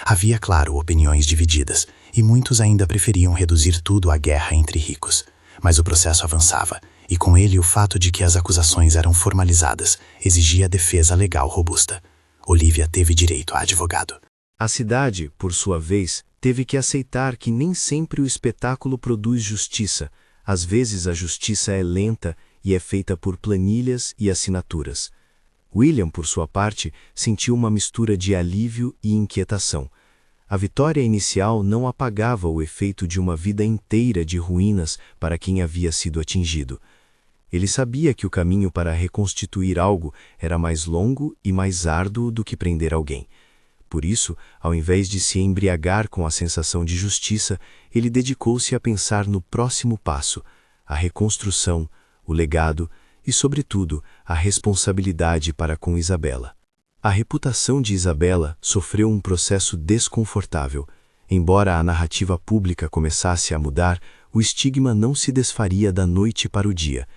Havia, claro, opiniões divididas, e muitos ainda preferiam reduzir tudo à guerra entre ricos. Mas o processo avançava, e com ele o fato de que as acusações eram formalizadas exigia defesa legal robusta. Olivia teve direito a advogado. A cidade, por sua vez, teve que aceitar que nem sempre o espetáculo produz justiça. Às vezes a justiça é lenta e é feita por planilhas e assinaturas. William, por sua parte, sentiu uma mistura de alívio e inquietação. A vitória inicial não apagava o efeito de uma vida inteira de ruínas para quem havia sido atingido. Ele sabia que o caminho para reconstituir algo era mais longo e mais árduo do que prender alguém. Por isso, ao invés de se embriagar com a sensação de justiça, ele dedicou-se a pensar no próximo passo, a reconstrução, o legado e, sobretudo, a responsabilidade para com Isabela. A reputação de Isabela sofreu um processo desconfortável. Embora a narrativa pública começasse a mudar, o estigma não se desfaria da noite para o dia.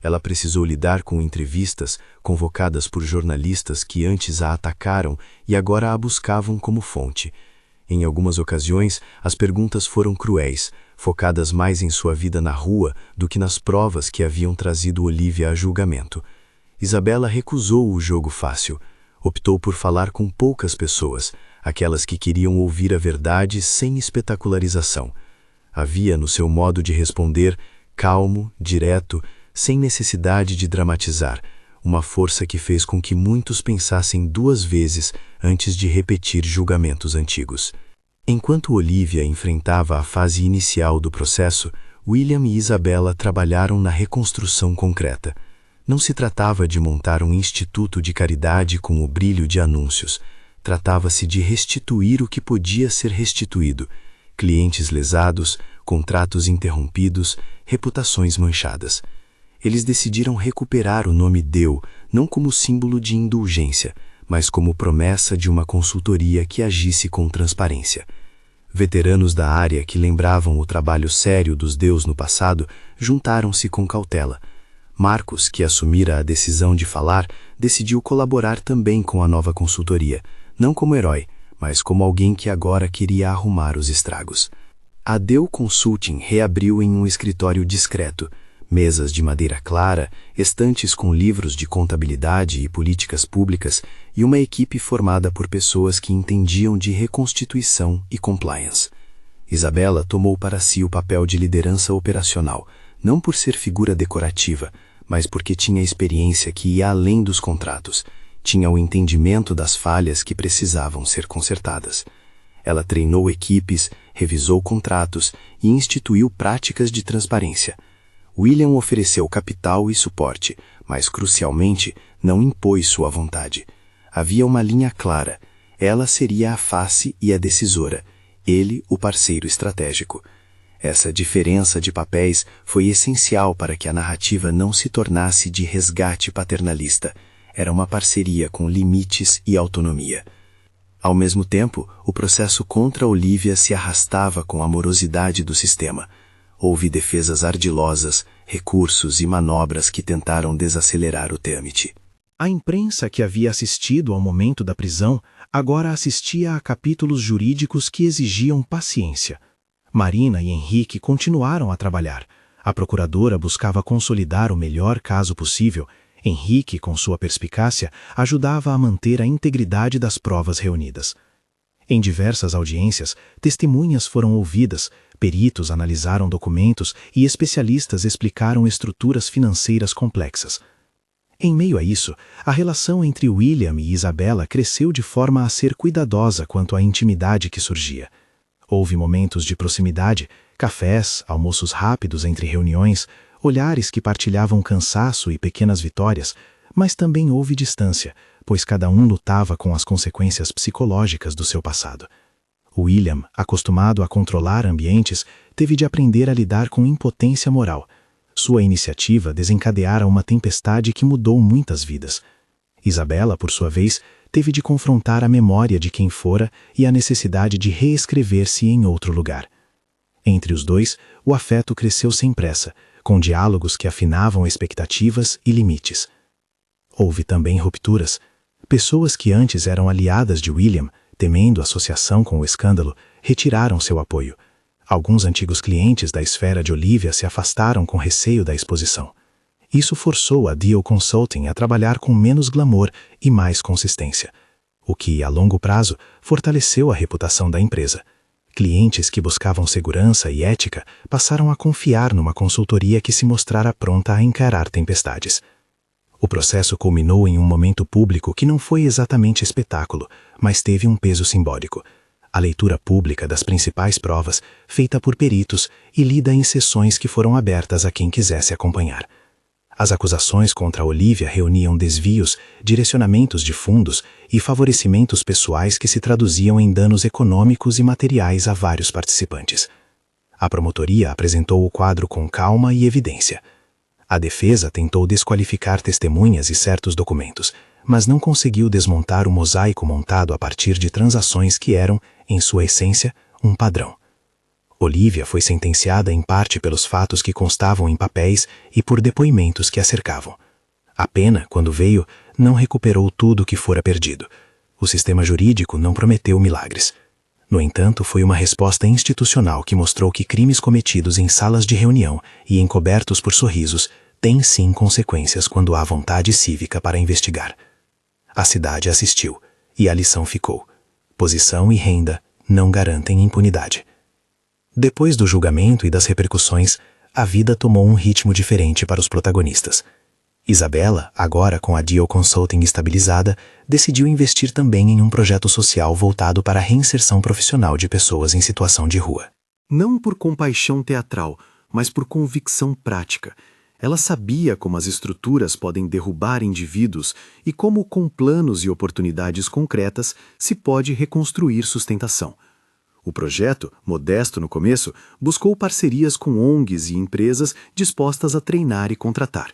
Ela precisou lidar com entrevistas convocadas por jornalistas que antes a atacaram e agora a buscavam como fonte. Em algumas ocasiões, as perguntas foram cruéis, focadas mais em sua vida na rua do que nas provas que haviam trazido Olivia a julgamento. Isabela recusou o jogo fácil. Optou por falar com poucas pessoas, aquelas que queriam ouvir a verdade sem espetacularização. Havia no seu modo de responder, calmo, direto, sem necessidade de dramatizar, uma força que fez com que muitos pensassem duas vezes antes de repetir julgamentos antigos. Enquanto Olivia enfrentava a fase inicial do processo, William e Isabela trabalharam na reconstrução concreta. Não se tratava de montar um instituto de caridade com o brilho de anúncios. Tratava-se de restituir o que podia ser restituído. Clientes lesados, contratos interrompidos, reputações manchadas. Eles decidiram recuperar o nome Deu, não como símbolo de indulgência, mas como promessa de uma consultoria que agisse com transparência. Veteranos da área que lembravam o trabalho sério dos Deus no passado juntaram-se com cautela. Marcos, que assumira a decisão de falar, decidiu colaborar também com a nova consultoria, não como herói, mas como alguém que agora queria arrumar os estragos. A Deu Consulting reabriu em um escritório discreto, mesas de madeira clara, estantes com livros de contabilidade e políticas públicas e uma equipe formada por pessoas que entendiam de reconstituição e compliance. Isabela tomou para si o papel de liderança operacional, não por ser figura decorativa, mas porque tinha experiência que ia além dos contratos, tinha o entendimento das falhas que precisavam ser consertadas. Ela treinou equipes, revisou contratos e instituiu práticas de transparência. William ofereceu capital e suporte, mas, crucialmente, não impôs sua vontade. Havia uma linha clara. Ela seria a face e a decisora, ele o parceiro estratégico. Essa diferença de papéis foi essencial para que a narrativa não se tornasse de resgate paternalista. Era uma parceria com limites e autonomia. Ao mesmo tempo, o processo contra Olivia se arrastava com a morosidade do sistema. Houve defesas ardilosas, recursos e manobras que tentaram desacelerar o trâmite. A imprensa que havia assistido ao momento da prisão agora assistia a capítulos jurídicos que exigiam paciência. Marina e Henrique continuaram a trabalhar. A procuradora buscava consolidar o melhor caso possível. Henrique, com sua perspicácia, ajudava a manter a integridade das provas reunidas. Em diversas audiências, testemunhas foram ouvidas, peritos analisaram documentos e especialistas explicaram estruturas financeiras complexas. Em meio a isso, a relação entre William e Isabela cresceu de forma a ser cuidadosa quanto à intimidade que surgia. Houve momentos de proximidade, cafés, almoços rápidos entre reuniões, olhares que partilhavam cansaço e pequenas vitórias, mas também houve distância, pois cada um lutava com as consequências psicológicas do seu passado. William, acostumado a controlar ambientes, teve de aprender a lidar com impotência moral. Sua iniciativa desencadeara uma tempestade que mudou muitas vidas. Isabela, por sua vez, teve de confrontar a memória de quem fora e a necessidade de reescrever-se em outro lugar. Entre os dois, o afeto cresceu sem pressa, com diálogos que afinavam expectativas e limites. Houve também rupturas. Pessoas que antes eram aliadas de William, temendo associação com o escândalo, retiraram seu apoio. Alguns antigos clientes da esfera de Olivia se afastaram com receio da exposição. Isso forçou a Deal Consulting a trabalhar com menos glamour e mais consistência, o que, a longo prazo, fortaleceu a reputação da empresa. Clientes que buscavam segurança e ética passaram a confiar numa consultoria que se mostrara pronta a encarar tempestades. O processo culminou em um momento público que não foi exatamente espetáculo, mas teve um peso simbólico. A leitura pública das principais provas, feita por peritos e lida em sessões que foram abertas a quem quisesse acompanhar. As acusações contra Olivia reuniam desvios, direcionamentos de fundos e favorecimentos pessoais que se traduziam em danos econômicos e materiais a vários participantes. A promotoria apresentou o quadro com calma e evidência. A defesa tentou desqualificar testemunhas e certos documentos, mas não conseguiu desmontar o mosaico montado a partir de transações que eram, em sua essência, um padrão. Olivia foi sentenciada em parte pelos fatos que constavam em papéis e por depoimentos que a cercavam. A pena, quando veio, não recuperou tudo o que fora perdido. O sistema jurídico não prometeu milagres. No entanto, foi uma resposta institucional que mostrou que crimes cometidos em salas de reunião e encobertos por sorrisos têm sim consequências quando há vontade cívica para investigar. A cidade assistiu, e a lição ficou. Posição e renda não garantem impunidade. Depois do julgamento e das repercussões, a vida tomou um ritmo diferente para os protagonistas. Isabela, agora com a Deal Consulting estabilizada, decidiu investir também em um projeto social voltado para a reinserção profissional de pessoas em situação de rua. Não por compaixão teatral, mas por convicção prática. Ela sabia como as estruturas podem derrubar indivíduos e como, com planos e oportunidades concretas, se pode reconstruir sustentação. O projeto, modesto no começo, buscou parcerias com ONGs e empresas dispostas a treinar e contratar.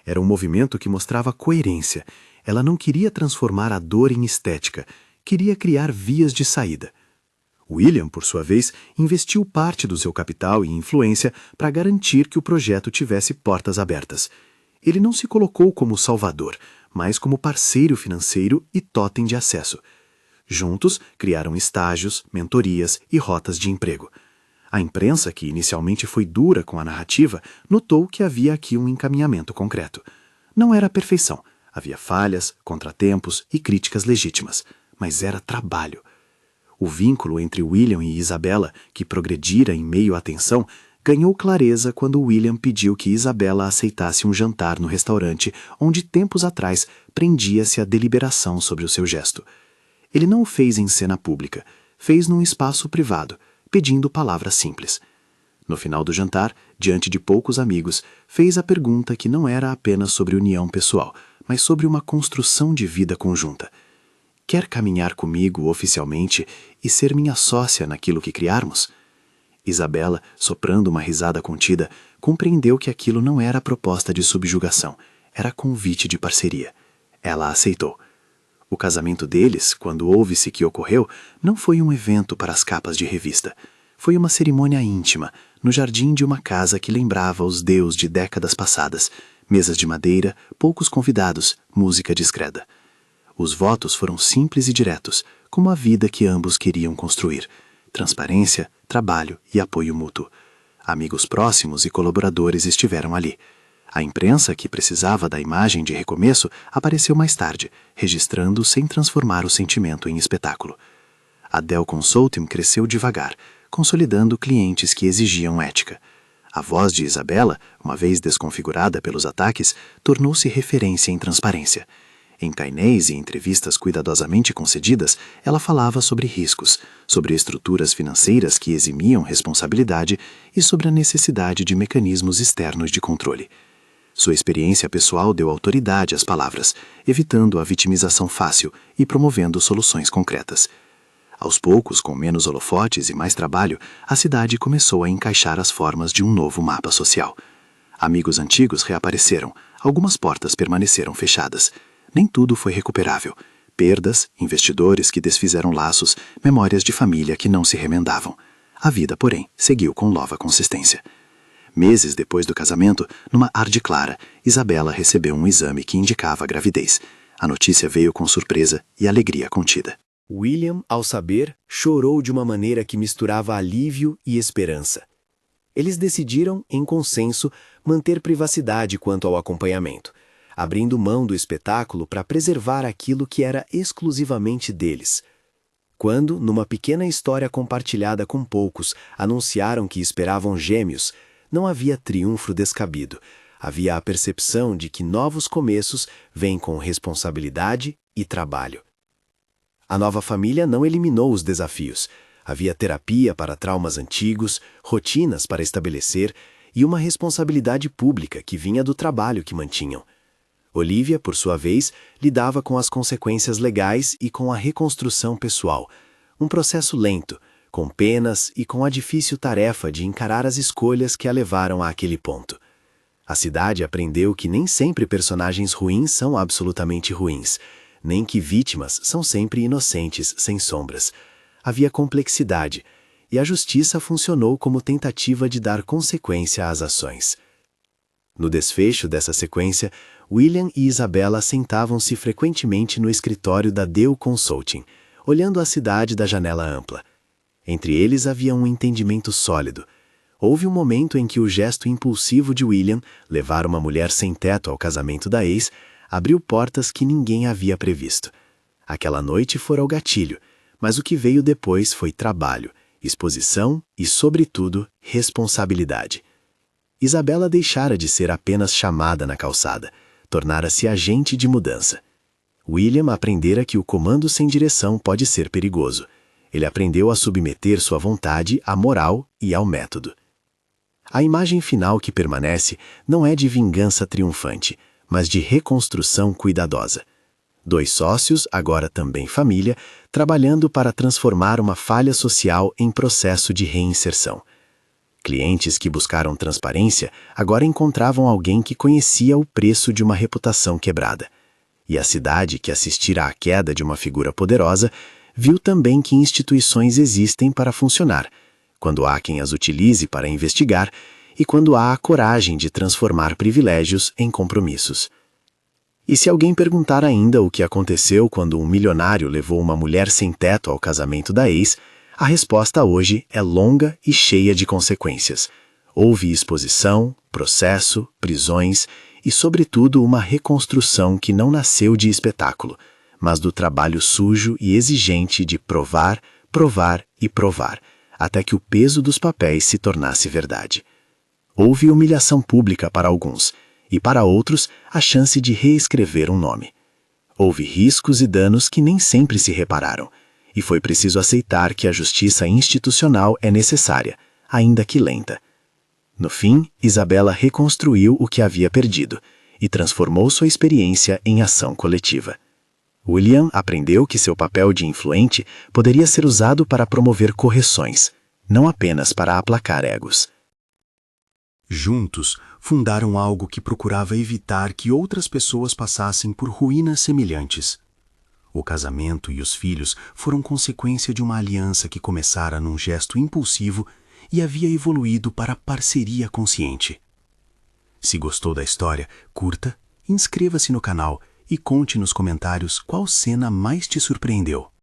Era um movimento que mostrava coerência. Ela não queria transformar a dor em estética, queria criar vias de saída. William, por sua vez, investiu parte do seu capital e influência para garantir que o projeto tivesse portas abertas. Ele não se colocou como salvador, mas como parceiro financeiro e totem de acesso. Juntos, criaram estágios, mentorias e rotas de emprego. A imprensa, que inicialmente foi dura com a narrativa, notou que havia aqui um encaminhamento concreto. Não era perfeição, havia falhas, contratempos e críticas legítimas, mas era trabalho. O vínculo entre William e Isabela, que progredira em meio à tensão, ganhou clareza quando William pediu que Isabela aceitasse um jantar no restaurante onde tempos atrás prendia-se a deliberação sobre o seu gesto. Ele não o fez em cena pública, fez num espaço privado, pedindo palavras simples. No final do jantar, diante de poucos amigos, fez a pergunta que não era apenas sobre união pessoal, mas sobre uma construção de vida conjunta. Quer caminhar comigo oficialmente e ser minha sócia naquilo que criarmos? Isabela, soprando uma risada contida, compreendeu que aquilo não era proposta de subjugação, era convite de parceria. Ela aceitou. O casamento deles, quando ouve-se que ocorreu, não foi um evento para as capas de revista. Foi uma cerimônia íntima, no jardim de uma casa que lembrava os deus de décadas passadas, mesas de madeira, poucos convidados, música discreta. Os votos foram simples e diretos, como a vida que ambos queriam construir: transparência, trabalho e apoio mútuo. Amigos próximos e colaboradores estiveram ali. A imprensa, que precisava da imagem de recomeço, apareceu mais tarde, registrando sem transformar o sentimento em espetáculo. A Dell Consulting cresceu devagar, consolidando clientes que exigiam ética. A voz de Isabela, uma vez desconfigurada pelos ataques, tornou-se referência em transparência. Em painéis e entrevistas cuidadosamente concedidas, ela falava sobre riscos, sobre estruturas financeiras que eximiam responsabilidade e sobre a necessidade de mecanismos externos de controle. Sua experiência pessoal deu autoridade às palavras, evitando a vitimização fácil e promovendo soluções concretas. Aos poucos, com menos holofotes e mais trabalho, a cidade começou a encaixar as formas de um novo mapa social. Amigos antigos reapareceram, algumas portas permaneceram fechadas. Nem tudo foi recuperável. Perdas, investidores que desfizeram laços, memórias de família que não se remendavam. A vida, porém, seguiu com nova consistência. Meses depois do casamento, numa tarde clara, Isabela recebeu um exame que indicava a gravidez. A notícia veio com surpresa e alegria contida. William, ao saber, chorou de uma maneira que misturava alívio e esperança. Eles decidiram, em consenso, manter privacidade quanto ao acompanhamento, abrindo mão do espetáculo para preservar aquilo que era exclusivamente deles. Quando, numa pequena história compartilhada com poucos, anunciaram que esperavam gêmeos, não havia triunfo descabido. Havia a percepção de que novos começos vêm com responsabilidade e trabalho. A nova família não eliminou os desafios. Havia terapia para traumas antigos, rotinas para estabelecer e uma responsabilidade pública que vinha do trabalho que mantinham. Olivia, por sua vez, lidava com as consequências legais e com a reconstrução pessoal, um processo lento, com penas e com a difícil tarefa de encarar as escolhas que a levaram àquele ponto. A cidade aprendeu que nem sempre personagens ruins são absolutamente ruins, nem que vítimas são sempre inocentes sem sombras. Havia complexidade, e a justiça funcionou como tentativa de dar consequência às ações. No desfecho dessa sequência, William e Isabela sentavam-se frequentemente no escritório da Dell Consulting, olhando a cidade da janela ampla. Entre eles havia um entendimento sólido. Houve um momento em que o gesto impulsivo de William, levar uma mulher sem teto ao casamento da ex, abriu portas que ninguém havia previsto. Aquela noite fora o gatilho, mas o que veio depois foi trabalho, exposição e, sobretudo, responsabilidade. Isabela deixara de ser apenas chamada na calçada, tornara-se agente de mudança. William aprendera que o comando sem direção pode ser perigoso. Ele aprendeu a submeter sua vontade à moral e ao método. A imagem final que permanece não é de vingança triunfante, mas de reconstrução cuidadosa. Dois sócios, agora também família, trabalhando para transformar uma falha social em processo de reinserção. Clientes que buscaram transparência agora encontravam alguém que conhecia o preço de uma reputação quebrada. E a cidade, que assistira à queda de uma figura poderosa, viu também que instituições existem para funcionar, quando há quem as utilize para investigar e quando há a coragem de transformar privilégios em compromissos. E se alguém perguntar ainda o que aconteceu quando um milionário levou uma mulher sem teto ao casamento da ex, a resposta hoje é longa e cheia de consequências. Houve exposição, processo, prisões e, sobretudo, uma reconstrução que não nasceu de espetáculo, mas do trabalho sujo e exigente de provar, provar e provar, até que o peso dos papéis se tornasse verdade. Houve humilhação pública para alguns, e para outros a chance de reescrever um nome. Houve riscos e danos que nem sempre se repararam, e foi preciso aceitar que a justiça institucional é necessária, ainda que lenta. No fim, Isabela reconstruiu o que havia perdido e transformou sua experiência em ação coletiva. William aprendeu que seu papel de influente poderia ser usado para promover correções, não apenas para aplacar egos. Juntos, fundaram algo que procurava evitar que outras pessoas passassem por ruínas semelhantes. O casamento e os filhos foram consequência de uma aliança que começara num gesto impulsivo e havia evoluído para parceria consciente. Se gostou da história, curta, inscreva-se no canal e conte nos comentários qual cena mais te surpreendeu.